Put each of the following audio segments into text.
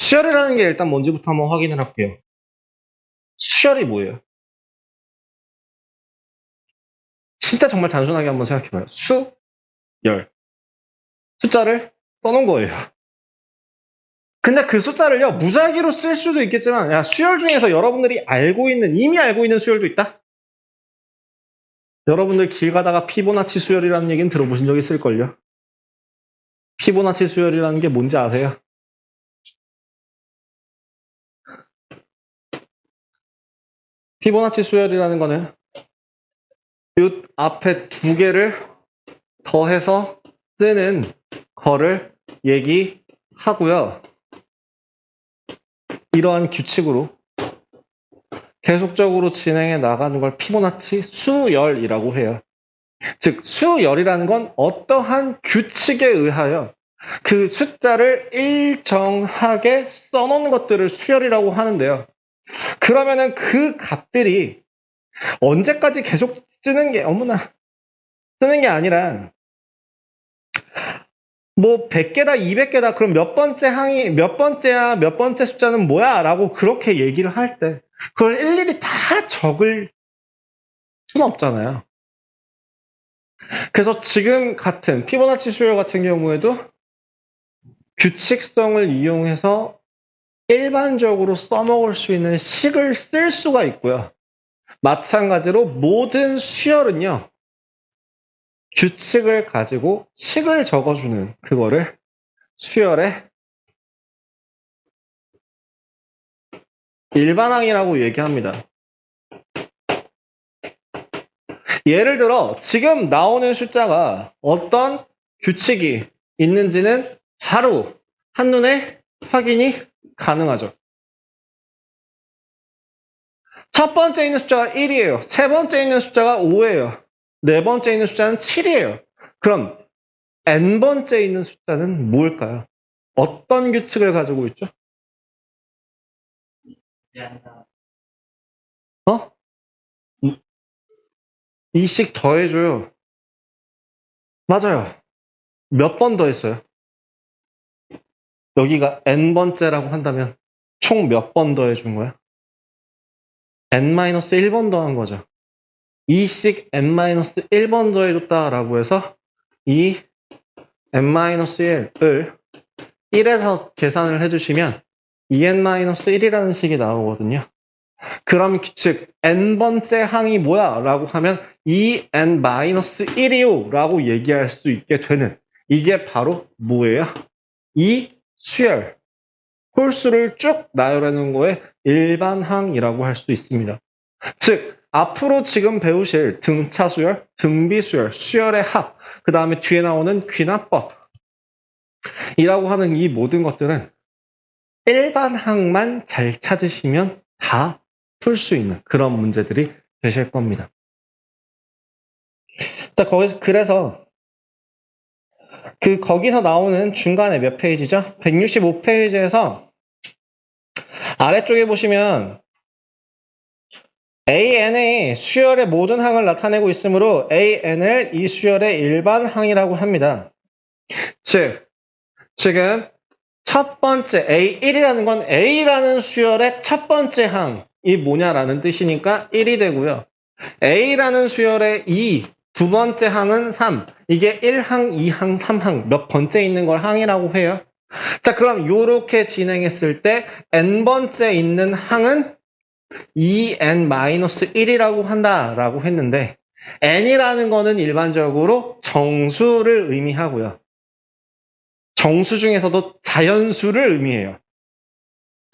수열이라는 게 일단 뭔지부터 한번 확인을 할게요. 수열이 뭐예요? 진짜 정말 단순하게 한번 생각해봐요. 수열. 숫자를 써놓은 거예요. 근데 그 숫자를요, 무작위로 쓸 수도 있겠지만, 야, 수열 중에서 여러분들이 이미 알고 있는 수열도 있다? 여러분들 길 가다가 피보나치 수열이라는 얘기는 들어보신 적 있을걸요? 피보나치 수열이라는 게 뭔지 아세요? 피보나치 수열이라는 거는 이 앞에 두 개를 더해서 쓰는 거를 얘기하고요. 이러한 규칙으로 계속적으로 진행해 나가는 걸 피보나치 수열이라고 해요. 즉, 수열이라는 건 어떠한 규칙에 의하여 그 숫자를 일정하게 써놓은 것들을 수열이라고 하는데요. 그러면은 그 값들이 언제까지 계속 쓰는 게 아니라 뭐 100개다 200개다 그럼 몇 번째 항이 몇 번째야 몇 번째 숫자는 뭐야 라고 그렇게 얘기를 할 때 그걸 일일이 다 적을 수는 없잖아요. 그래서 지금 같은 피보나치 수열 같은 경우에도 규칙성을 이용해서 일반적으로 써먹을 수 있는 식을 쓸 수가 있고요. 마찬가지로 모든 수열은요. 규칙을 가지고 식을 적어주는 그거를 수열의 일반항이라고 얘기합니다. 예를 들어 지금 나오는 숫자가 어떤 규칙이 있는지는 바로 한눈에 확인이 가능하죠. 첫 번째 있는 숫자가 1이에요. 세 번째 있는 숫자가 5예요. 네 번째 있는 숫자는 7이에요. 그럼 n번째 있는 숫자는 뭘까요? 어떤 규칙을 가지고 있죠? 어? 2씩 더해줘요. 맞아요. 몇 번 더했어요? 여기가 n번째라고 한다면 총 몇 번 더해준 거야? n-1번 더한 거죠. 2씩 n-1번 더해줬다라고 해서 이 n-1을 1에서 계산을 해주시면 2n-1이라는 식이 나오거든요. 그럼 즉 n번째 항이 뭐야? 라고 하면 2n-1이요 라고 얘기할 수 있게 되는 이게 바로 뭐예요? 이 수열, 홀수를 쭉 나열하는 거에 일반항이라고 할 수 있습니다. 즉 앞으로 지금 배우실 등차수열, 등비수열, 수열의 합, 그 다음에 뒤에 나오는 귀납법이라고 하는 이 모든 것들은 일반항만 잘 찾으시면 다 풀 수 있는 그런 문제들이 되실 겁니다. 자, 그래서 거기서 나오는 중간에 몇 페이지죠? 165페이지에서 아래쪽에 보시면 AN이 수열의 모든 항을 나타내고 있으므로 AN을 이 수열의 일반항이라고 합니다. 즉, 지금 첫 번째 A1이라는 건 A라는 수열의 첫 번째 항이 뭐냐라는 뜻이니까 1이 되고요. A라는 수열의 2, 두 번째 항은 3. 이게 1항, 2항, 3항 몇 번째 있는 걸 항이라고 해요. 자, 그럼 이렇게 진행했을 때 n번째 있는 항은 2n-1이라고 한다라고 했는데 n이라는 거는 일반적으로 정수를 의미하고요. 정수 중에서도 자연수를 의미해요.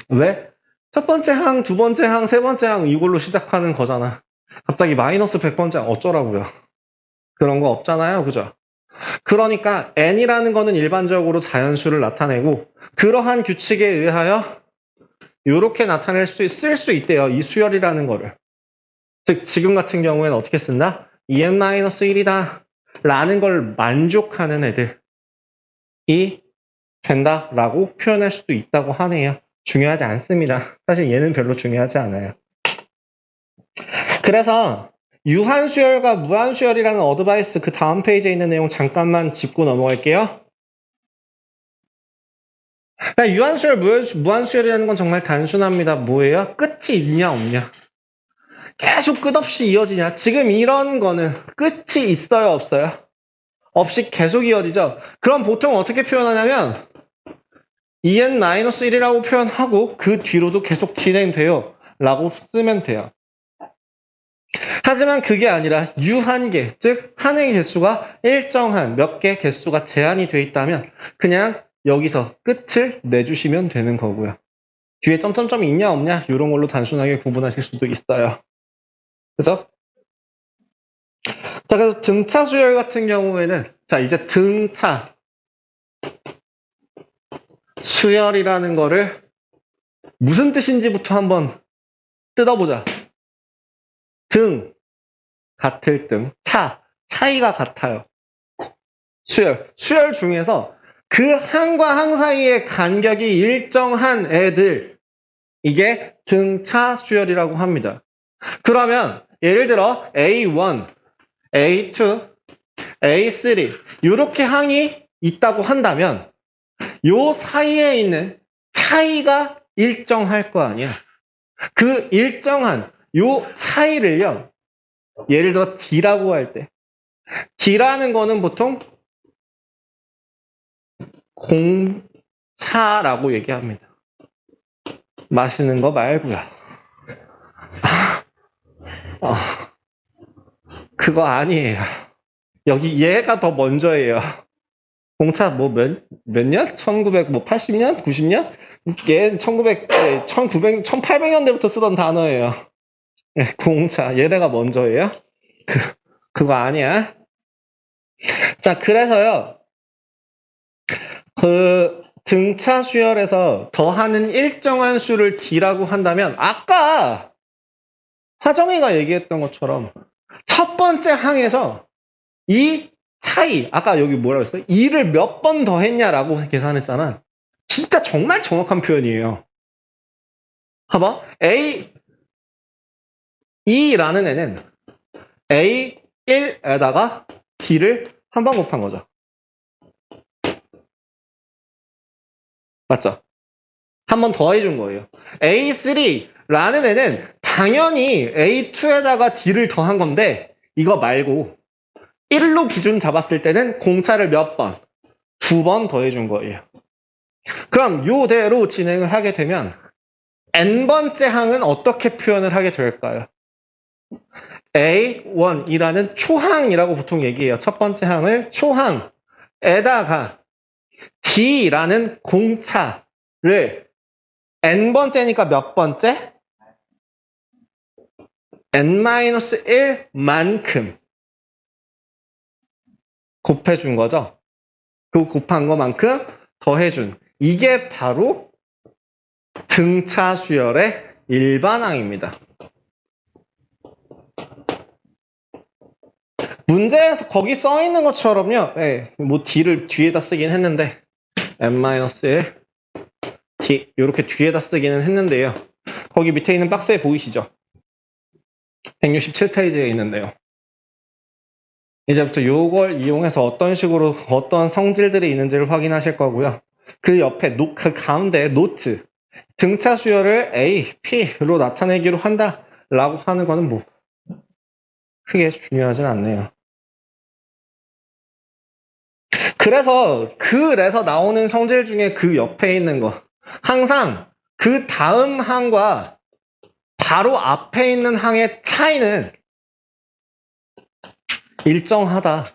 왜? 첫 번째 항, 두 번째 항, 세 번째 항 이걸로 시작하는 거잖아. 갑자기 마이너스 100번째 어쩌라고요. 그런 거 없잖아요. 그죠? 그러니까 n이라는 거는 일반적으로 자연수를 나타내고 그러한 규칙에 의하여 이렇게 쓸 수 있대요. 이 수열이라는 거를. 즉 지금 같은 경우에는 어떻게 쓴다? 2n-1이다 라는 걸 만족하는 애들이 된다라고 표현할 수도 있다고 하네요. 중요하지 않습니다. 사실 얘는 별로 중요하지 않아요. 그래서 유한수열과 무한수열이라는 어드바이스 그 다음 페이지에 있는 내용 잠깐만 짚고 넘어갈게요. 그러니까 유한수열, 무한수열이라는 건 정말 단순합니다. 뭐예요? 끝이 있냐 없냐. 계속 끝없이 이어지냐. 지금 이런 거는 끝이 있어요 없어요? 없이 계속 이어지죠. 그럼 보통 어떻게 표현하냐면 en-1이라고 표현하고 그 뒤로도 계속 진행돼요 라고 쓰면 돼요. 하지만 그게 아니라 유한계, 즉 한의 개수가 일정한 몇 개 개수가 제한이 돼 있다면 그냥 여기서 끝을 내주시면 되는 거고요. 뒤에 점점점이 있냐 없냐 이런 걸로 단순하게 구분하실 수도 있어요. 그죠? 자, 그래서 등차 수열 같은 경우에는 자 이제 등차 수열이라는 거를 무슨 뜻인지부터 한번 뜯어보자. 등, 같을 등, 차이가 같아요. 수열 중에서 그 항과 항 사이의 간격이 일정한 애들, 이게 등차 수열이라고 합니다. 그러면 예를 들어 A1, A2, A3 이렇게 항이 있다고 한다면 요 사이에 있는 차이가 일정할 거 아니야. 그 일정한 요 차이를요. 예를 들어 D라고 할 때 D라는 거는 보통 공차라고 얘기합니다. 마시는 거 말고요. 그거 아니에요. 여기 얘가 더 먼저예요. 공차 뭐 몇 년? 1980년? 90년? 얘 1800년대부터 쓰던 단어예요. 공차. 얘네가 먼저예요? 그거 아니야. 자, 그래서요. 그 등차 수열에서 더하는 일정한 수를 D라고 한다면 아까 화정이가 얘기했던 것처럼 첫 번째 항에서 이 차이, 아까 여기 뭐라고 했어요? 2를 몇 번 더했냐라고 계산했잖아. 진짜 정말 정확한 표현이에요. 봐봐. A2라는 애는 A1에다가 D를 한 번 곱한 거죠. 맞죠? 한 번 더 해준 거예요. A3라는 애는 당연히 A2에다가 D를 더한 건데 이거 말고 1로 기준 잡았을 때는 공차를 몇 번? 2번 더해준 거예요. 그럼 이대로 진행을 하게 되면 n번째 항은 어떻게 표현을 하게 될까요? A1이라는 초항이라고 보통 얘기해요. 첫 번째 항을 초항에다가 D라는 공차를 n번째니까 몇 번째? n-1만큼 곱해준 거죠. 그 곱한 것만큼 더해준. 이게 바로 등차 수열의 일반항입니다. 문제에서 거기 써 있는 것처럼요. 네, 뭐 D를 뒤에다 쓰긴 했는데 n-1 D 이렇게 뒤에다 쓰기는 했는데요. 거기 밑에 있는 박스에 보이시죠? 167페이지에 있는데요. 이제부터 이걸 이용해서 어떤 식으로 어떤 성질들이 있는지를 확인하실 거고요. 그 옆에 그 가운데 노트 등차 수열을 A, P로 나타내기로 한다라고 하는 거는 뭐 크게 중요하진 않네요. 그래서 나오는 성질 중에 그 옆에 있는 거 항상 그 다음 항과 바로 앞에 있는 항의 차이는 일정하다라는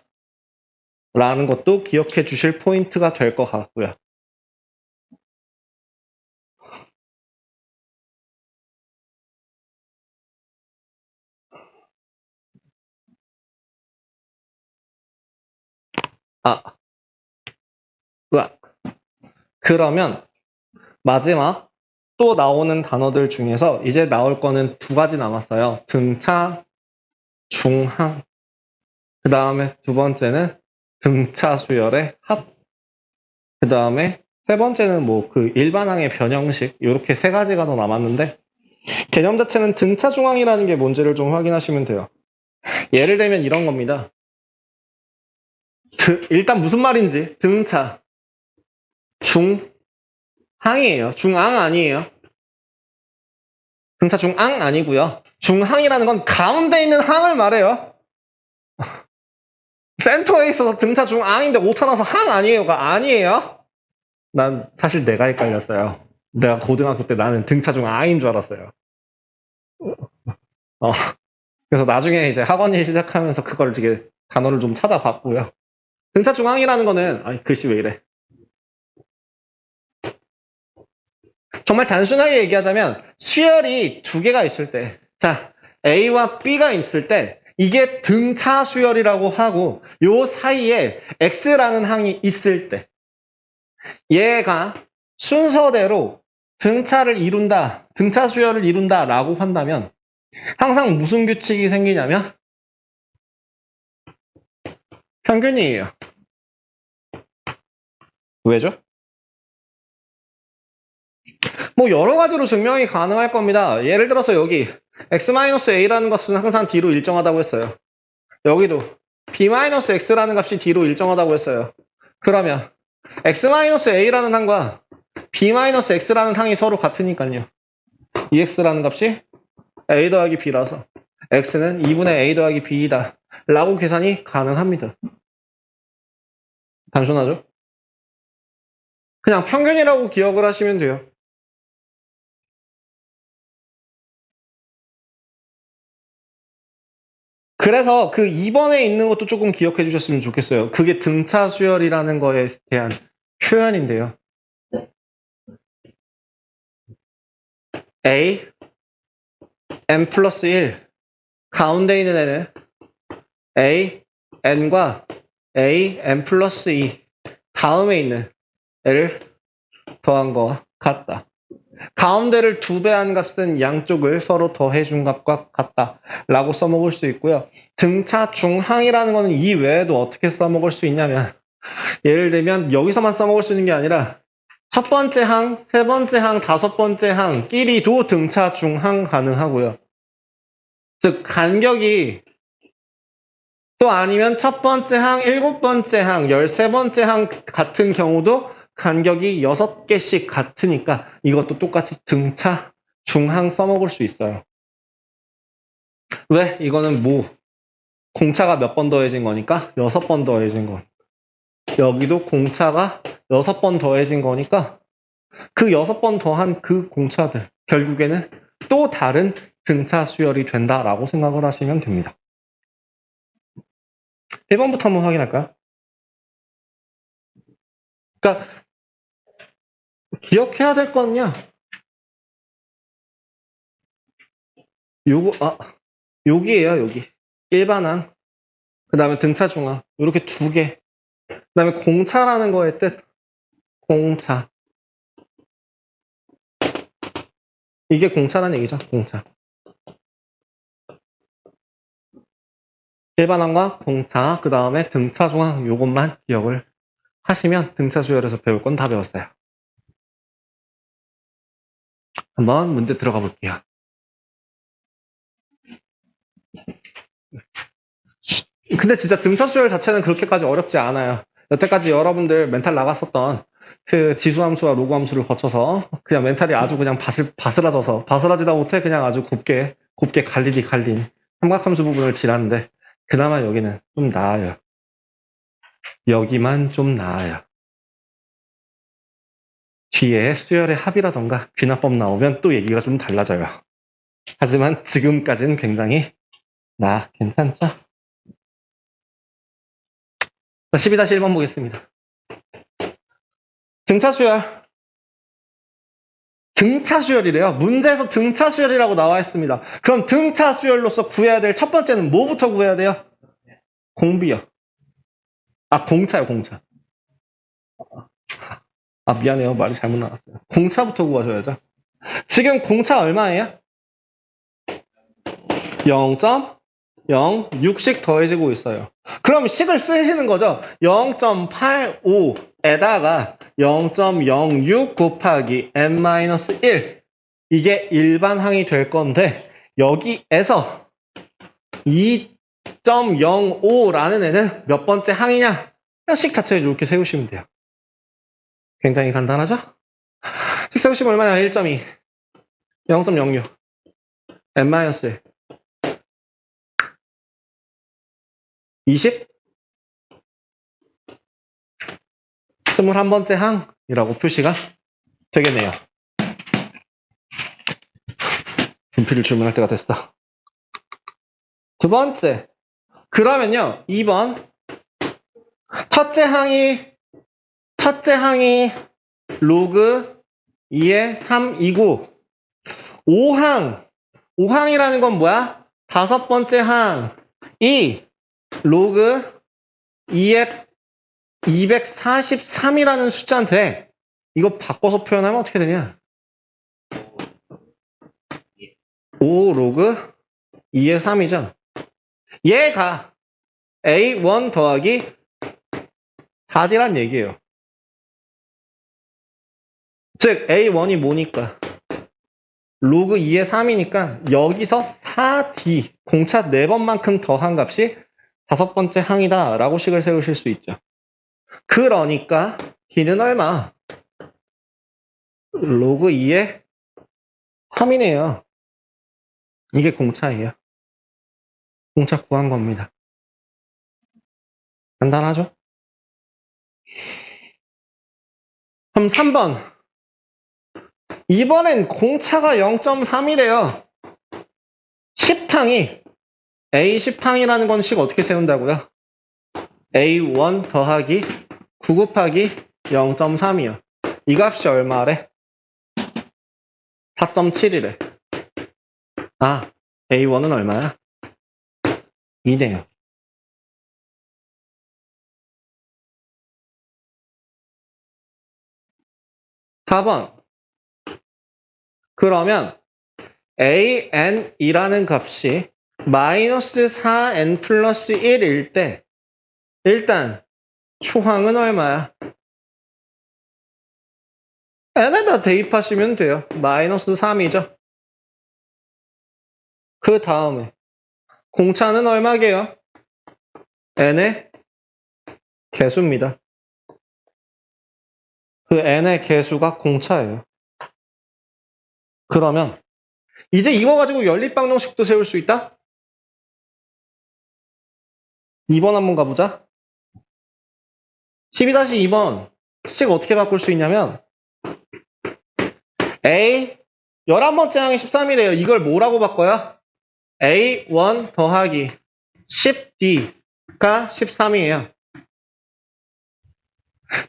것도 기억해 주실 포인트가 될 것 같고요. 그러면 마지막 또 나오는 단어들 중에서 이제 나올 거는 두 가지 남았어요. 등차, 중항. 그 다음에 두 번째는 등차 수열의 합. 그 다음에 세 번째는 뭐 그 일반항의 변형식. 이렇게 세 가지가 더 남았는데 개념 자체는 등차 중항이라는 게 뭔지를 좀 확인하시면 돼요. 예를 들면 이런 겁니다. 일단 무슨 말인지 등차, 중, 중항이에요. 중앙 아니에요. 등차 중앙 아니고요. 중항이라는 건 가운데 있는 항을 말해요. 센터에 있어서 등차 중앙인데 오타 나서 항 아니에요가 아니에요. 난 사실 내가 헷갈렸어요. 내가 고등학교 때 나는 등차 중앙인 줄 알았어요. 그래서 나중에 이제 학원 일 시작하면서 그걸 되게 단어를 좀 찾아봤고요. 등차 중앙이라는 거는 글씨 왜 이래? 정말 단순하게 얘기하자면 수열이 두 개가 있을 때, 자 A와 B가 있을 때 이게 등차 수열이라고 하고 요 사이에 X라는 항이 있을 때 얘가 순서대로 등차를 이룬다, 등차 수열을 이룬다 라고 한다면 항상 무슨 규칙이 생기냐면 평균이에요. 왜죠? 뭐 여러 가지로 증명이 가능할 겁니다. 예를 들어서 여기 x-a라는 것은 항상 d로 일정하다고 했어요. 여기도 b-x라는 값이 d로 일정하다고 했어요. 그러면 x-a라는 항과 b-x라는 항이 서로 같으니까요. ex라는 값이 a 더하기 b라서 x는 2분의 a 더하기 b이다 라고 계산이 가능합니다. 단순하죠? 그냥 평균이라고 기억을 하시면 돼요. 그래서 그 2번에 있는 것도 조금 기억해 주셨으면 좋겠어요. 그게 등차 수열이라는 거에 대한 표현인데요. A, n 플러스 1 가운데 있는 애는 A, n과 A, n 플러스 2 다음에 있는 애를 더한 거와 같다. 가운데를 2배 한 값은 양쪽을 서로 더해준 값과 같다 라고 써먹을 수 있고요. 등차 중항이라는 거는 이 외에도 어떻게 써먹을 수 있냐면 예를 들면 여기서만 써먹을 수 있는 게 아니라 첫 번째 항, 세 번째 항, 다섯 번째 항끼리도 등차 중항 가능하고요. 즉 간격이 또 아니면 첫 번째 항, 일곱 번째 항, 13번째 항 같은 경우도 간격이 6개씩 같으니까 이것도 똑같이 등차 중항 써먹을 수 있어요. 왜? 이거는 공차가 몇 번 더해진 거니까 6번 더해진 거. 여기도 공차가 6번 더해진 거니까 그 6번 더한 그 공차들 결국에는 또 다른 등차 수열이 된다라고 생각을 하시면 됩니다. 1번부터 한번 확인할까요? 그러니까 기억해야 될 거는요. 여기에요, 여기. 일반항, 그 다음에 등차 중항, 이렇게 두 개. 그 다음에 공차라는 거의 뜻, 공차. 이게 공차라는 얘기죠, 공차. 일반항과 공차, 그 다음에 등차 중항, 요것만 기억을 하시면 등차 수열에서 배울 건 다 배웠어요. 한번 문제 들어가 볼게요. 근데 진짜 등차 수열 자체는 그렇게까지 어렵지 않아요. 여태까지 여러분들 멘탈 나갔었던 그 지수함수와 로그함수를 거쳐서 그냥 멘탈이 아주 그냥 바스라지다 못해 그냥 아주 곱게 갈린 삼각함수 부분을 지났는데 그나마 여기는 좀 나아요. 여기만 좀 나아요. 뒤에 수열의 합이라던가 귀납법 나오면 또 얘기가 좀 달라져요. 하지만 지금까지는 굉장히 괜찮죠? 12-1번 보겠습니다. 등차 수열. 등차 수열이래요. 문제에서 등차 수열이라고 나와 있습니다. 그럼 등차 수열로서 구해야 될 첫 번째는 뭐부터 구해야 돼요? 공비요. 공차요, 공차. 미안해요. 말이 잘못 나왔어요. 공차부터 구하셔야죠. 지금 공차 얼마예요? 0.06씩 더해지고 있어요. 그럼 식을 쓰시는 거죠. 0.85에다가 0.06 곱하기 n-1 이게 일반항이 될 건데 여기에서 2.05라는 애는 몇 번째 항이냐? 식 자체를 이렇게 세우시면 돼요. 굉장히 간단하죠? 650 얼마야? 1.2. 0.06. n-1. 20? 21번째 항이라고 표시가 되겠네요. 분필을 주문할 때가 됐어. 두 번째. 그러면요, 2번. 첫째 항이 로그 2의 3이고, 5항이라는 건 뭐야? 다섯 번째 항이 로그 2의 243이라는 숫자인데, 이거 바꿔서 표현하면 어떻게 되냐? 5 로그 2의 3이죠. 얘가 A1 더하기 4D란 얘기예요. 즉 A1이 뭐니까? 로그 2의 3이니까 여기서 4D, 공차 4번만큼 더한 값이 다섯 번째 항이다 라고 식을 세우실 수 있죠. 그러니까 D는 얼마? 로그 2의 3이네요. 이게 공차예요. 공차 구한 겁니다. 간단하죠? 그럼 3번. 이번엔 공차가 0.3이래요. 10항이 A 10항이라는 건 식 어떻게 세운다고요? A1 더하기 9 곱하기 0.3이요. 이 값이 얼마래? 4.7이래. 아, A1은 얼마야? 2네요. (4번) 그러면 AN이라는 값이 마이너스 4N 플러스 1일 때 일단 초항은 얼마야? N에다 대입하시면 돼요. 마이너스 3이죠. 그 다음에 공차는 얼마게요? N의 개수입니다. 그 N의 개수가 공차예요. 그러면 이제 이거 가지고 연립방정식도 세울 수 있다? 2번 한번 가보자. 12-2번 식 어떻게 바꿀 수 있냐면 A 11번째 항이 13이래요. 이걸 뭐라고 바꿔요? A1 더하기 10D가 13이에요.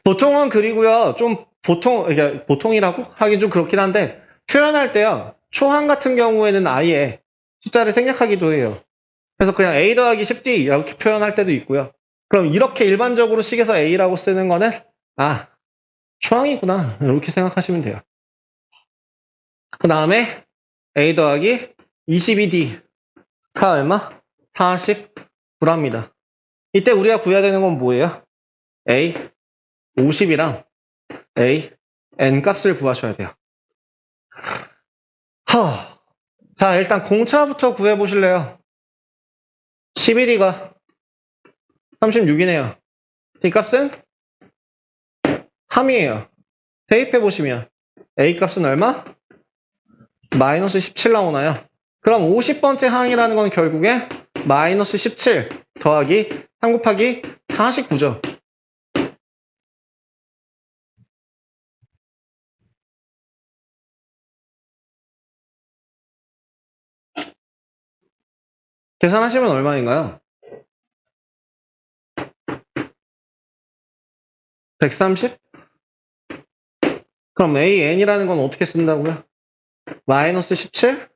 보통은 그리고요. 좀 보통이라고 하긴 좀 그렇긴 한데 표현할 때요. 초항 같은 경우에는 아예 숫자를 생략하기도 해요. 그래서 그냥 A 더하기 10D 이렇게 표현할 때도 있고요. 그럼 이렇게 일반적으로 식에서 A라고 쓰는 거는 아, 초항이구나 이렇게 생각하시면 돼요. 그 다음에 A 더하기 22D가 얼마? 49랍니다. 이때 우리가 구해야 되는 건 뭐예요? A 50이랑 A N 값을 구하셔야 돼요. 자, 일단 공차부터 구해보실래요? 11이가 36이네요. D 값은 3이에요. 대입해보시면 A 값은 얼마? 마이너스 17 나오나요? 그럼 50번째 항이라는 건 결국에 마이너스 17 더하기 3 곱하기 49죠. 계산하시면 얼마인가요? 130? 그럼 AN이라는 건 어떻게 쓴다고요? 마이너스 17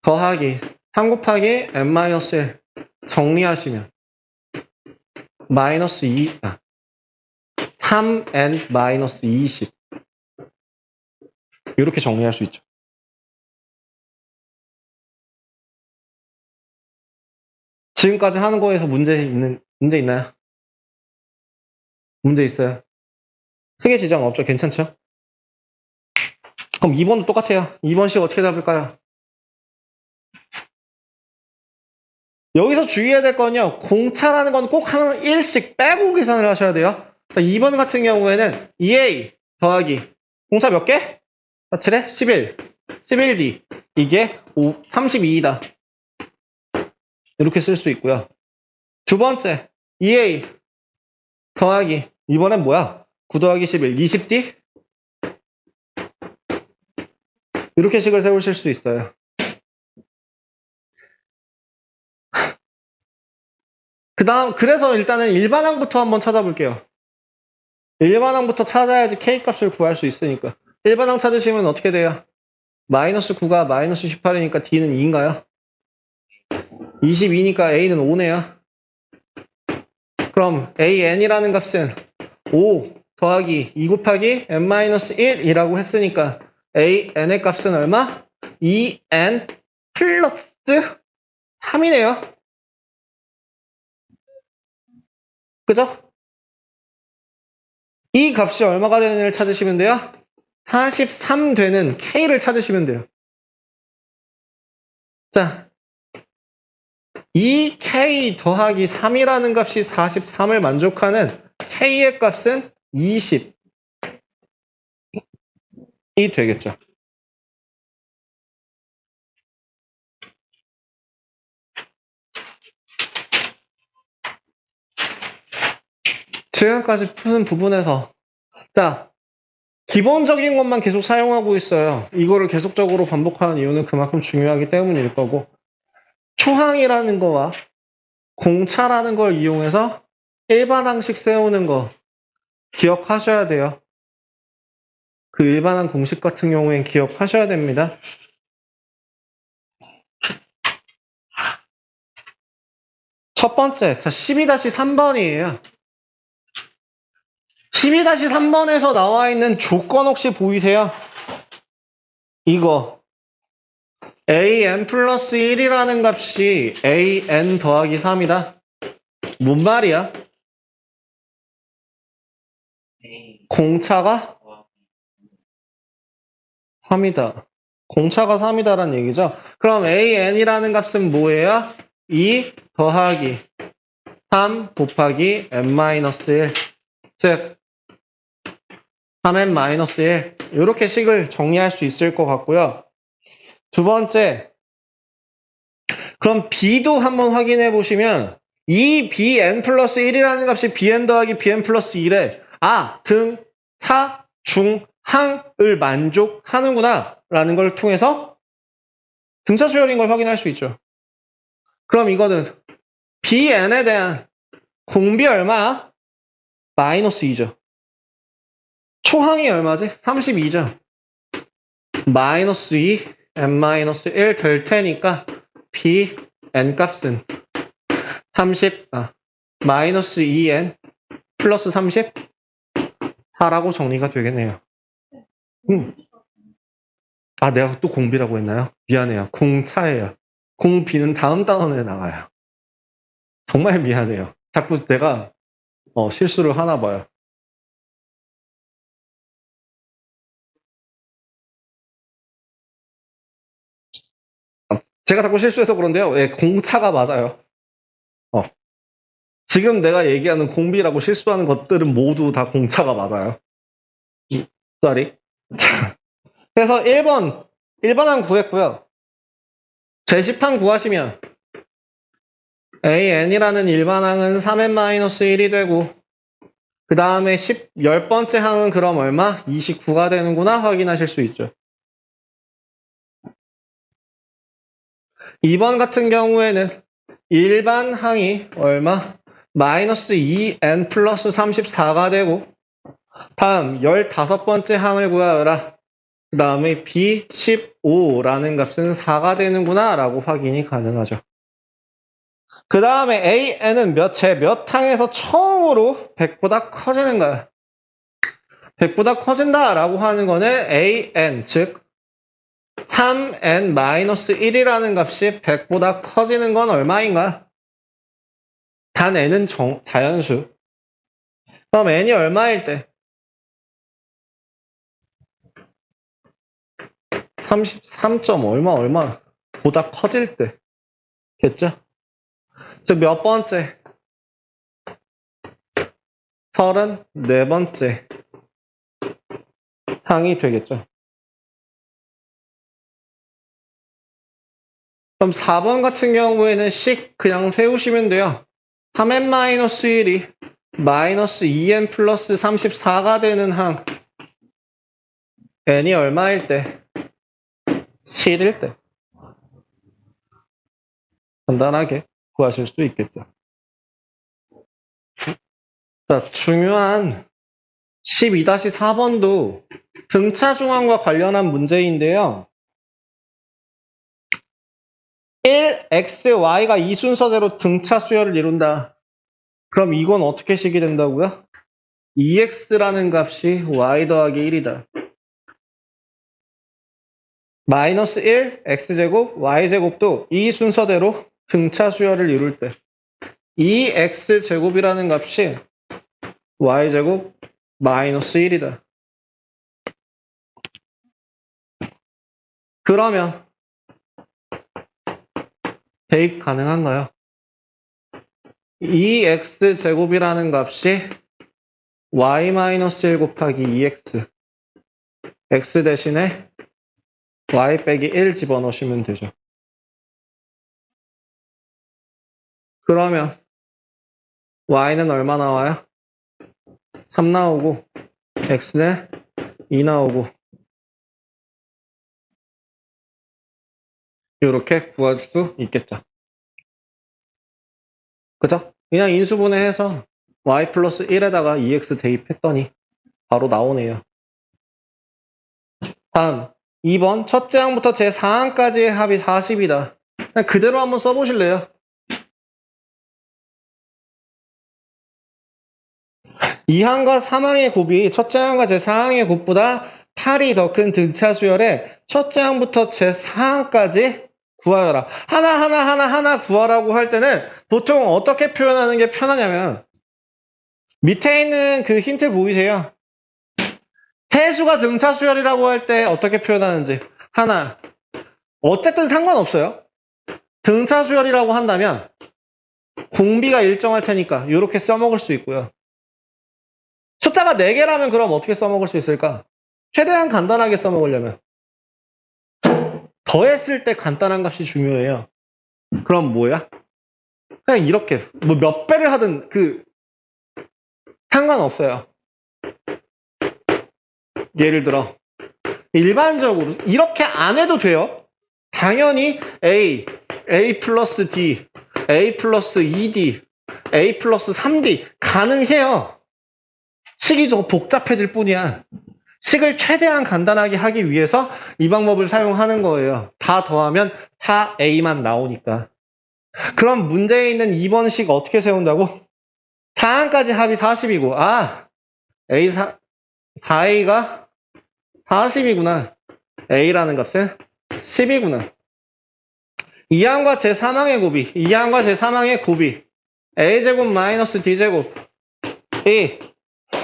더하기 3 곱하기 N-1 정리하시면 마이너스 3N 마이너스 20 이렇게 정리할 수 있죠. 지금까지 하는 거에서 문제 있나요? 문제 있어요? 크게 지장 없죠? 괜찮죠? 그럼 2번도 똑같아요. 2번 식 어떻게 잡을까요? 여기서 주의해야 될 건요. 공차라는 건 꼭 한 1씩 빼고 계산을 하셔야 돼요. 2번 같은 경우에는 2A 더하기 공차 몇 개? 47에 11. 11D. 이게 32이다. 이렇게 쓸 수 있고요. 두 번째, 2A 더하기. 이번엔 뭐야? 9 더하기 11. 20D? 이렇게 식을 세우실 수 있어요. 그래서 일단은 일반항부터 한번 찾아볼게요. 일반항부터 찾아야지 K값을 구할 수 있으니까. 일반항 찾으시면 어떻게 돼요? 마이너스 9가 마이너스 18이니까 D는 2인가요? 22니까 A는 5네요. 그럼 AN이라는 값은 5 더하기 2 곱하기 N-1이라고 했으니까 AN의 값은 얼마? 2N 플러스 3이네요. 그죠? 이 값이 얼마가 되는지를 찾으시면 돼요. 43 되는 K를 찾으시면 돼요. 자, 이 K 더하기 3이라는 값이 43을 만족하는 K의 값은 20이 되겠죠. 지금까지 푸는 부분에서 자, 기본적인 것만 계속 사용하고 있어요. 이거를 계속적으로 반복하는 이유는 그만큼 중요하기 때문일 거고 초항이라는 거와 공차라는 걸 이용해서 일반항식 세우는 거 기억하셔야 돼요. 그 일반항 공식 같은 경우엔 기억하셔야 됩니다. 첫 번째, 자 12-3번이에요. 12-3번에서 나와 있는 조건 혹시 보이세요? 이거 an 플러스 1이라는 값이 an 더하기 3이다. 뭔 말이야? 공차가 3이다. 공차가 3이다라는 얘기죠. 그럼 an이라는 값은 뭐예요? 2 더하기 3 곱하기 n-1 즉 3n-1 이렇게 식을 정리할 수 있을 것 같고요. 두 번째, 그럼 b도 한번 확인해 보시면 이 bn 플러스 1이라는 값이 bn 더하기 bn 플러스 1에 등, 차, 중, 항을 만족하는구나 라는 걸 통해서 등차 수열인 걸 확인할 수 있죠. 그럼 이거는 bn에 대한 공비 얼마야? 마이너스 2죠. 초항이 얼마지? 32죠. 마이너스 2, n-1 될 테니까 bn 값은 마이너스 2n 플러스 34라고 정리가 되겠네요. 내가 또 공비라고 했나요? 미안해요. 공차예요. 공비는 다음 단원에 나가요. 정말 미안해요. 자꾸 내가 실수를 하나 봐요. 제가 자꾸 실수해서 그런데요. 예, 공차가 맞아요. 지금 내가 얘기하는 공비라고 실수하는 것들은 모두 다 공차가 맞아요. 쏘리. 그래서 1번, 일반항 구했고요. 제시판 구하시면 AN이라는 일반항은 3n-1이 되고 그 다음에 10번째 항은 그럼 얼마? 29가 되는구나 확인하실 수 있죠. 2번 같은 경우에는 일반 항이 얼마? 마이너스 2n 플러스 34가 되고 다음 15번째 항을 구하라. 그 다음에 B15라는 값은 4가 되는구나 라고 확인이 가능하죠. 그 다음에 AN은 몇 항에서 처음으로 100보다 커지는 거야. 100보다 커진다 라고 하는 거는 AN, 즉 3n-1이라는 값이 100보다 커지는 건 얼마인가? 단 n은 자연수. 그럼 n이 얼마일 때? 33. 얼마 보다 커질 때. 겠죠? 즉 몇 번째? 34번째. 항이 되겠죠. 그럼 4번 같은 경우에는 식 그냥 세우시면 돼요. 3n-1이 마이너스 2n 플러스 34가 되는 항 n이 얼마일 때? 7일 때. 간단하게 구하실 수 있겠죠. 자, 중요한 12-4번도 등차 중항과 관련한 문제인데요. 1, x, y가 이 순서대로 등차 수열을 이룬다. 그럼 이건 어떻게 식이 된다고요? 2x라는 값이 y 더하기 1이다. 마이너스 1, x제곱, y제곱도 이 순서대로 등차 수열을 이룰 때 2x제곱이라는 값이 y제곱 마이너스 1이다. 그러면 대입 가능한가요? 2x제곱이라는 값이 y-1 곱하기 2x x 대신에 y 빼기 1 집어넣으시면 되죠. 그러면 y는 얼마 나와요? 3 나오고 x는 2 나오고 이렇게 구할 수 있겠죠. 그죠? 그냥 인수분해해서 y 플러스 1에다가 2x 대입했더니 바로 나오네요. 다음 2번 첫째 항부터 제 4항까지의 합이 40이다. 그냥 그대로 한번 써보실래요? 2항과 3항의 곱이 첫째 항과 제 4항의 곱보다 8이 더 큰 등차 수열에 첫째 항부터 제 4항까지 구하여라. 하나 구하라고 할 때는 보통 어떻게 표현하는 게 편하냐면 밑에 있는 그 힌트 보이세요? 태수가 등차 수열이라고 할 때 어떻게 표현하는지 하나. 어쨌든 상관없어요. 등차 수열이라고 한다면 공비가 일정할 테니까 이렇게 써먹을 수 있고요. 숫자가 4개라면 그럼 어떻게 써먹을 수 있을까? 최대한 간단하게 써먹으려면 더했을 때 간단한 값이 중요해요. 그럼 뭐야? 그냥 이렇게 뭐 몇 배를 하든 상관없어요. 예를 들어 일반적으로 이렇게 안 해도 돼요. 당연히 A 플러스 D, A 플러스 2D, A 플러스 3D 가능해요. 식이 좀 복잡해질 뿐이야. 식을 최대한 간단하게 하기 위해서 이 방법을 사용하는 거예요. 다 더하면 다 A만 나오니까. 그럼 문제에 있는 2번 식 어떻게 세운다고? 4항까지 합이 40이고 A4A가 40이구나. A라는 값은 10이구나. 2항과 제3항의 곱이 2항과 제3항의 곱이 A제곱 마이너스 D제곱 이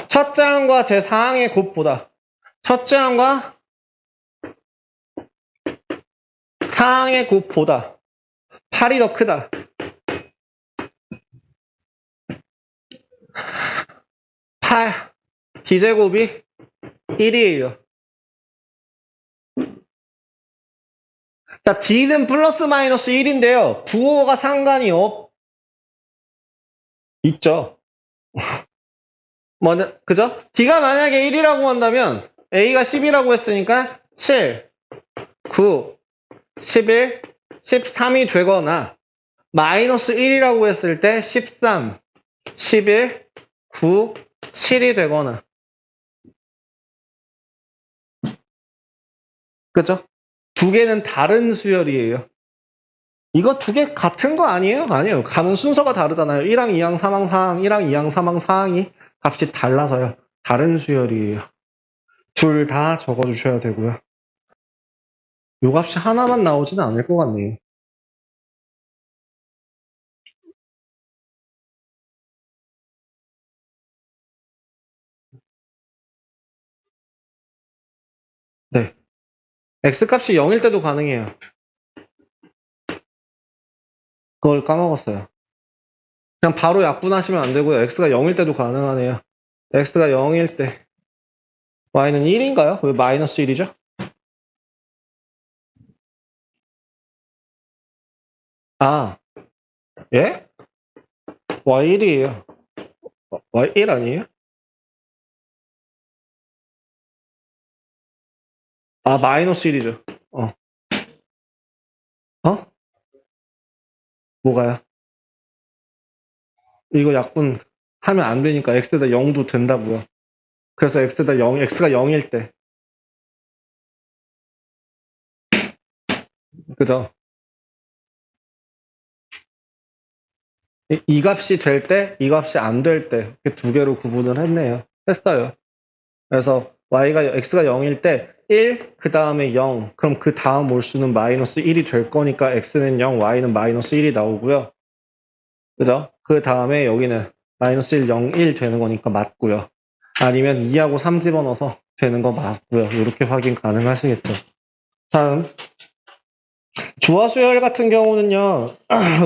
첫째 항과 제4항의 곱보다 첫째 항과 4항의 곱보다 8이 더 크다. 8 D제곱이 1이에요. 자, D는 플러스 마이너스 1인데요. 부호가 상관이 있죠. 그죠? D가 만약에 1이라고 한다면 A가 10이라고 했으니까 7, 9, 11, 13이 되거나 마이너스 1이라고 했을 때 13, 11, 9, 7이 되거나 그죠? 두 개는 다른 수열이에요. 이거 두 개 같은 거 아니에요? 아니에요. 가는 순서가 다르잖아요. 1항, 2항, 3항, 4항, 1항, 2항, 3항, 4항이 값이 달라서요. 다른 수열이에요. 둘 다 적어주셔야 되고요. 요 값이 하나만 나오지는 않을 것 같네요. 네. X값이 0일 때도 가능해요. 그걸 까먹었어요. 그냥 바로 약분하시면 안 되고요. X가 0일 때도 가능하네요. X가 0일 때 y는 1인가요? 왜 마이너스 1이죠? 아, 예? y 1이에요. y 1 아니에요? 아, 마이너스 1이죠. 어? 뭐가요? 이거 약분 하면 안 되니까 x에다 0도 된다고요. 그래서 x에다 0, x가 0일 때. 그죠? 이 값이 될 때, 이 값이 안 될 때, 이렇게 두 개로 구분을 했네요. 했어요. 그래서 x가 0일 때 1, 그 다음에 0. 그럼 그 다음 올 수는 마이너스 1이 될 거니까 x는 0, y는 마이너스 1이 나오고요. 그죠? 그 다음에 여기는 마이너스 1, 0, 1 되는 거니까 맞고요. 아니면 2하고 3 집어넣어서 되는 거 맞고요. 이렇게 확인 가능하시겠죠. 다음. 조화수열 같은 경우는요,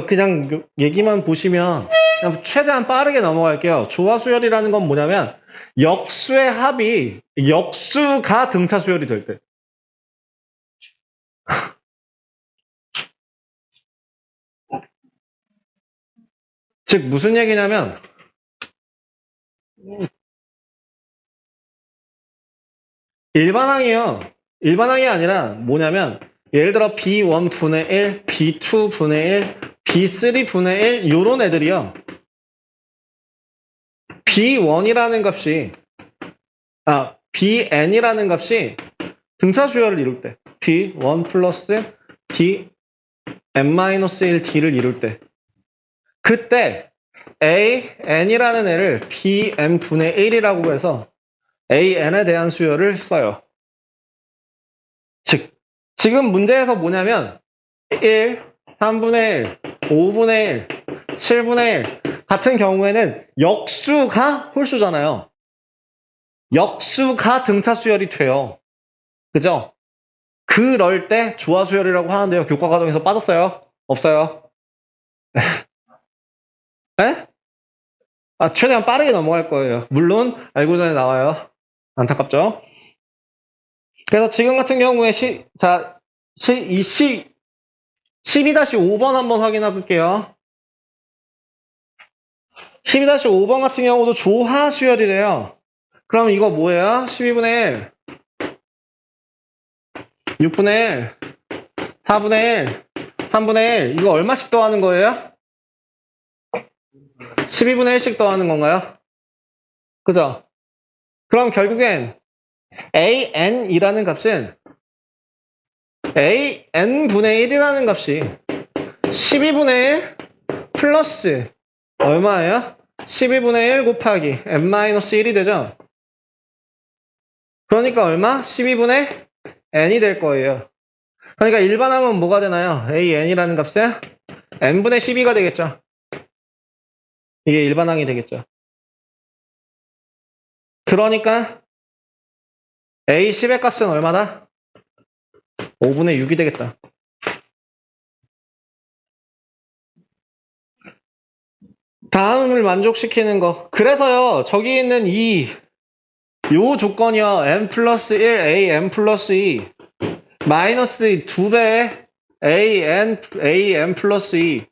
그냥 얘기만 보시면 그냥 최대한 빠르게 넘어갈게요. 조화수열이라는 건 뭐냐면 역수의 합이 역수가 등차 수열이 될 때. 즉 무슨 얘기냐면 일반항이요. 일반항이 아니라 뭐냐면 예를 들어 B1분의 1, B2분의 1, B3분의 1 요런 애들이요. B1이라는 값이 Bn이라는 값이 등차 수열을 이룰 때 B1 플러스 D n-1D를 이룰 때 그때 AN이라는 애를 BN분의 1이라고 해서 AN에 대한 수열을 써요. 즉 지금 문제에서 뭐냐면 1, 3분의 1, 5분의 1, 7분의 1 같은 경우에는 역수가 홀수잖아요. 역수가 등차 수열이 돼요. 그죠? 그럴 때 조화수열이라고 하는데요. 교과 과정에서 빠졌어요? 없어요? 네? 최대한 빠르게 넘어갈 거예요. 물론 알고 전에 나와요. 안타깝죠? 그래서 지금 같은 경우에 12-5번 한번 확인해 볼게요. 12-5번 같은 경우도 조화수열이래요. 그럼 이거 뭐예요? 12분의 1, 6분의 1, 4분의 1, 3분의 1 이거 얼마씩 더하는 거예요? 12분의 1씩 더하는 건가요? 그죠? 그럼 결국엔 AN이라는 값은 AN분의 1이라는 값이 12분의 1 플러스 얼마예요? 12분의 1 곱하기 n-1이 되죠? 그러니까 얼마? 12분의 n이 될 거예요. 그러니까 일반항은 뭐가 되나요? AN이라는 값은 n분의 12가 되겠죠. 이게 일반항이 되겠죠. 그러니까 A10의 값은 얼마다? 5분의 6이 되겠다. 다음을 만족시키는 거. 그래서요, 저기 있는 요 조건이요. n 플러스 1, a n 플러스 2 마이너스 2배의 a n 플러스 2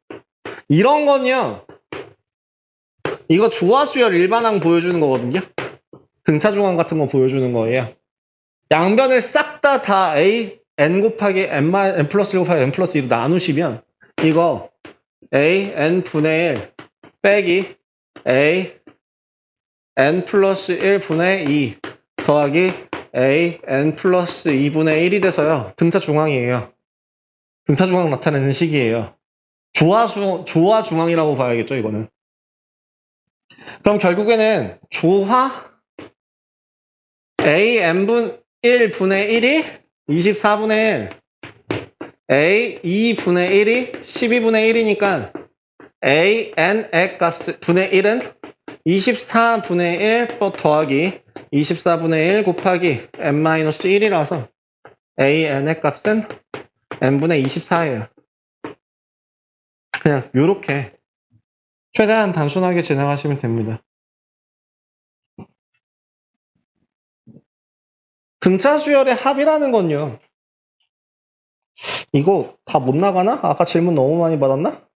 이런 건요. 이거 조화수열 일반항 보여주는 거거든요. 등차중항 같은 거 보여주는 거예요. 양변을 싹 다 a n 곱하기 n 플러스 1 곱하기 n 플러스 2로 나누시면 이거 a n 분의 1 빼기 a n 플러스 1분의 2 더하기 a n 플러스 2분의 1이 돼서요. 등차중항이에요. 등차중항 나타내는 식이에요. 조화중항이라고 봐야겠죠, 이거는. 그럼 결국에는 조화 a n분 1분의 1이 24분의 1 a 2분의 1이 12분의 1이니까 a n의 값 분의 1은 24분의 1 더하기 24분의 1 곱하기 n-1이라서 a n의 값은 n분의 24예요. 그냥 요렇게 최대한 단순하게 진행하시면 됩니다. 등차 수열의 합이라는 건요. 이거 다 못 나가나? 아까 질문 너무 많이 받았나?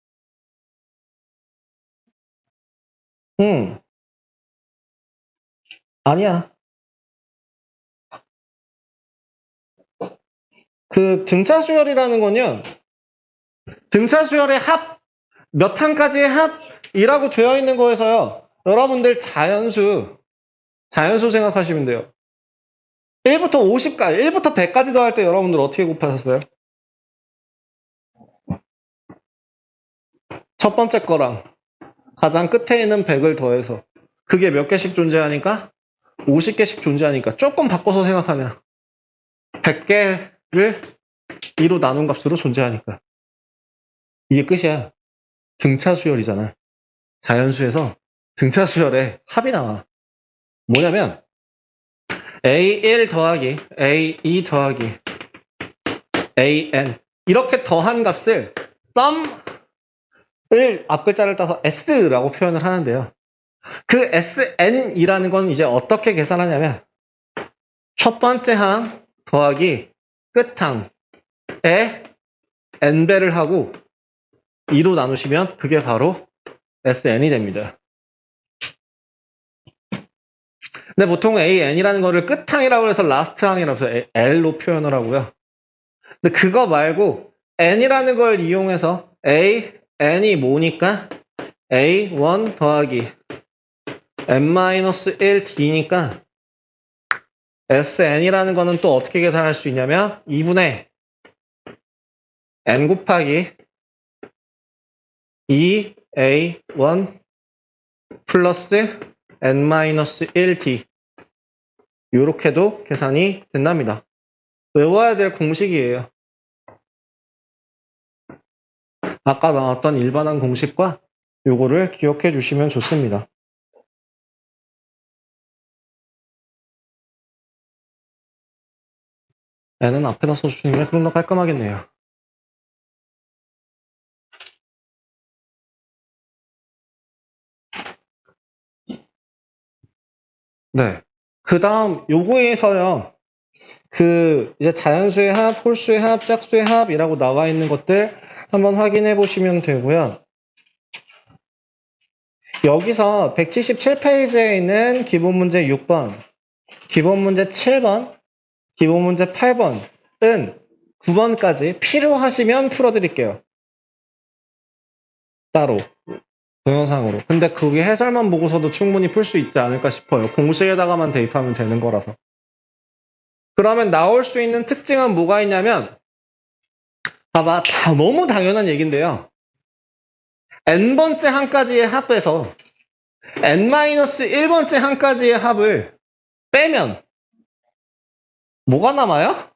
아니야. 그 등차 수열이라는 건요. 등차 수열의 합, 몇 항까지의 합이라고 되어 있는 거에서요. 여러분들 자연수 생각하시면 돼요. 1부터 50까지, 1부터 100까지 더할 때 여러분들 어떻게 곱하셨어요? 첫 번째 거랑 가장 끝에 있는 100을 더해서 그게 몇 개씩 존재하니까? 50개씩 존재하니까 조금 바꿔서 생각하면 100개를 2로 나눈 값으로 존재하니까 이게 끝이야. 등차 수열이잖아. 자연수에서 등차 수열의 합이 나와. 뭐냐면 A1 더하기 A2 더하기 AN 이렇게 더한 값을 썸을 앞글자를 따서 S라고 표현을 하는데요. 그 SN이라는 건 이제 어떻게 계산하냐면 첫 번째 항 더하기 끝항에 N배를 하고 2로 나누시면 그게 바로 SN이 됩니다. 근데 보통 AN이라는 거를 끝항이라고 해서 라스트 항이라고 해서 L로 표현을 하고요. 근데 그거 말고 N이라는 걸 이용해서 N이 뭐니까 A1 더하기 N-1D니까 SN이라는 거는 또 어떻게 계산할 수 있냐면 2분의 N 곱하기 2A1 플러스 N-1D 이렇게도 계산이 된답니다. 외워야 될 공식이에요. 아까 나왔던 일반항 공식과 요거를 기억해 주시면 좋습니다. N은 앞에다 써주시는 게 그럼 더 깔끔하겠네요. 네. 그 다음 요거에서요. 이제 자연수의 합, 홀수의 합, 짝수의 합이라고 나와 있는 것들 한번 확인해 보시면 되고요. 여기서 177페이지에 있는 기본 문제 6번, 기본 문제 7번, 기본 문제 8번은 9번까지 필요하시면 풀어드릴게요. 따로. 동영상으로. 근데 그게 해설만 보고서도 충분히 풀 수 있지 않을까 싶어요. 공식에다가만 대입하면 되는 거라서. 그러면 나올 수 있는 특징은 뭐가 있냐면 봐봐. 너무 당연한 얘기인데요. n번째 항까지의 합에서 n-1번째 항까지의 합을 빼면 뭐가 남아요?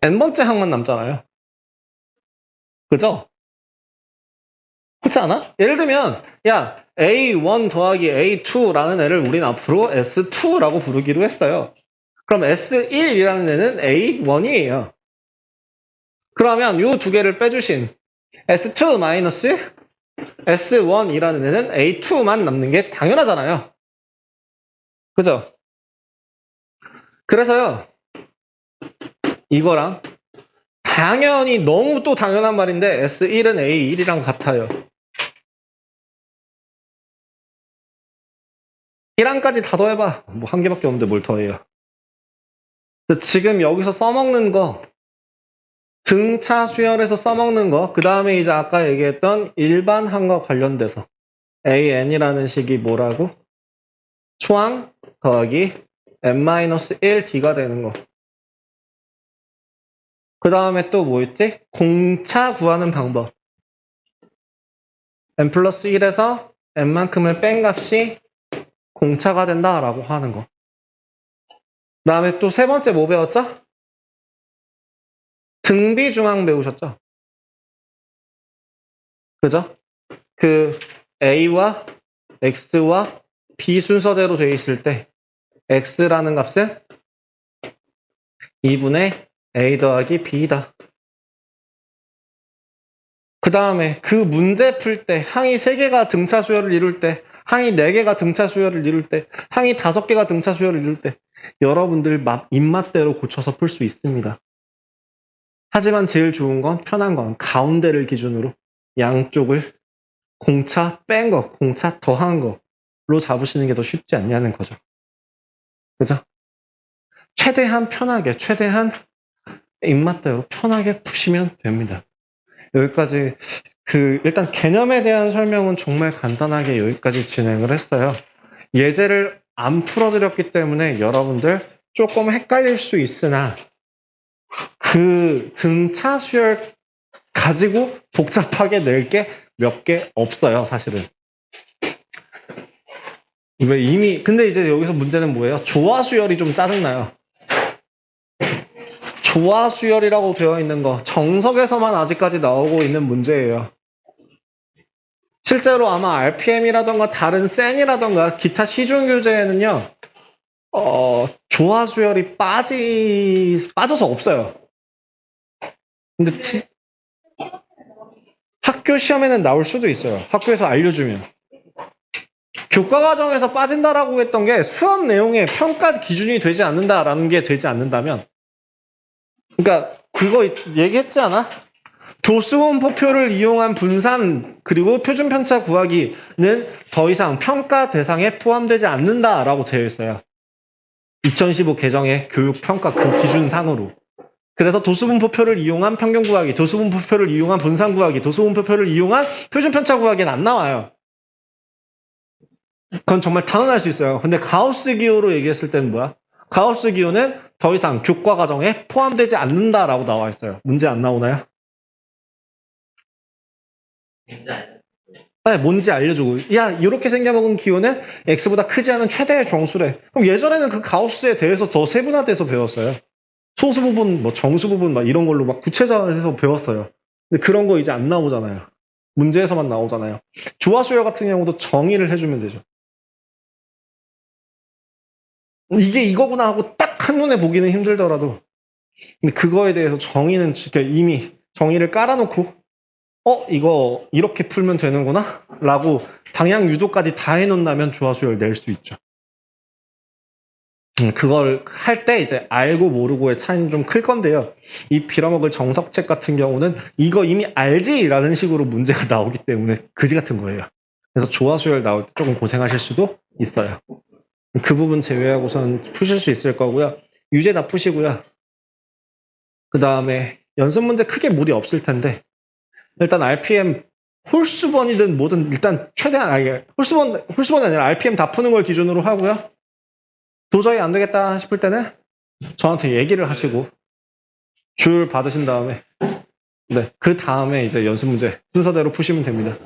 n번째 항만 남잖아요. 그죠? 그렇지 않아? 예를 들면 야 A1 더하기 A2라는 애를 우린 앞으로 S2라고 부르기로 했어요. 그럼 S1이라는 애는 A1이에요. 그러면 이 두 개를 빼주신 S2 마이너스 S1이라는 애는 A2만 남는 게 당연하잖아요. 그죠? 그래서요. 이거랑 당연히 너무 또 당연한 말인데 S1은 A1이랑 같아요. 1항까지 다 더해봐. 뭐 한 개밖에 없는데 뭘 더해요. 지금 여기서 써먹는 거 등차 수열에서 써먹는 거, 그 다음에 이제 아까 얘기했던 일반항과 관련돼서 AN이라는 식이 뭐라고? 초항 더하기 N-1D가 되는 거. 그 다음에 또 뭐 있지? 공차 구하는 방법. N 플러스 1에서 N만큼을 뺀 값이 공차가 된다라고 하는 거. 그 다음에 또 세 번째 뭐 배웠죠? 등비중항 배우셨죠? 그죠? 그 A와 X와 B 순서대로 되어 있을 때 X라는 값은 2분의 A 더하기 B다. 그 다음에 그 문제 풀 때 항이 3개가 등차 수열을 이룰 때, 항이 4개가 등차 수열을 이룰 때, 항이 5개가 등차 수열을 이룰 때 여러분들 입맛대로 고쳐서 풀 수 있습니다. 하지만 제일 좋은 건 편한 건 가운데를 기준으로 양쪽을 공차 뺀 거, 공차 더한 거로 잡으시는 게 더 쉽지 않냐는 거죠. 그죠? 최대한 편하게, 최대한 입맛대로 편하게 푸시면 됩니다. 여기까지 일단 개념에 대한 설명은 정말 간단하게 여기까지 진행을 했어요. 예제를 안 풀어드렸기 때문에 여러분들 조금 헷갈릴 수 있으나 그 등차 수열 가지고 복잡하게 낼 게 몇 개 없어요, 사실은. 왜 근데 이제 여기서 문제는 뭐예요? 조화 수열이 좀 짜증나요. 조화 수열이라고 되어 있는 거 정석에서만 아직까지 나오고 있는 문제예요. 실제로 아마 RPM이라던가 다른 센이라던가 기타 시중 교재에는요, 조화 수열이 빠져서 없어요. 근데 학교 시험에는 나올 수도 있어요. 학교에서 알려주면. 교과 과정에서 빠진다라고 했던 게 수업 내용의 평가 기준이 되지 않는다라는 게 되지 않는다면, 그러니까 그거 얘기했지 않아? 도수분포표를 이용한 분산 그리고 표준 편차 구하기는 더 이상 평가 대상에 포함되지 않는다라고 되어 있어요. 2015 개정의 교육 평가 그 기준상으로. 그래서 도수분포표를 이용한 평균 구하기, 도수분포표를 이용한 분산 구하기, 도수분포표를 이용한 표준 편차 구하기는 안 나와요. 그건 정말 단언할 수 있어요. 근데 가우스 기호로 얘기했을 때는 뭐야? 가우스 기호는 더 이상 교과 과정에 포함되지 않는다라고 나와 있어요. 문제 안 나오나요? 네, 뭔지 알려주고. 야, 이렇게 생겨먹은 기호는 x보다 크지 않은 최대의 정수래. 그럼 예전에는 그 가우스에 대해서 더 세분화돼서 배웠어요. 소수 부분, 뭐 정수 부분 막 이런 걸로 막 구체적으로 배웠어요. 근데 그런 거 이제 안 나오잖아요. 문제에서만 나오잖아요. 조화수열 같은 경우도 정의를 해주면 되죠. 이게 이거구나 하고 딱 한눈에 보기는 힘들더라도 근데 그거에 대해서 정의는 이미 정의를 깔아놓고 이거 이렇게 풀면 되는구나 라고 방향 유도까지 다 해놓는다면 조화수열 낼 수 있죠. 그걸 할 때 이제 알고 모르고의 차이는 좀 클 건데요. 이 빌어먹을 정석책 같은 경우는 이거 이미 알지? 라는 식으로 문제가 나오기 때문에 그지 같은 거예요. 그래서 조화수열 나올 때 조금 고생하실 수도 있어요. 그 부분 제외하고선 푸실 수 있을 거고요. 유제 다 푸시고요. 그 다음에 연습 문제 크게 무리 없을 텐데 일단 RPM 홀수번이든 뭐든 일단 최대한 홀수번이 아니라 RPM 다 푸는 걸 기준으로 하고요. 도저히 안 되겠다 싶을 때는 저한테 얘기를 하시고 조율 받으신 다음에 그 다음에 이제 연습 문제 순서대로 푸시면 됩니다.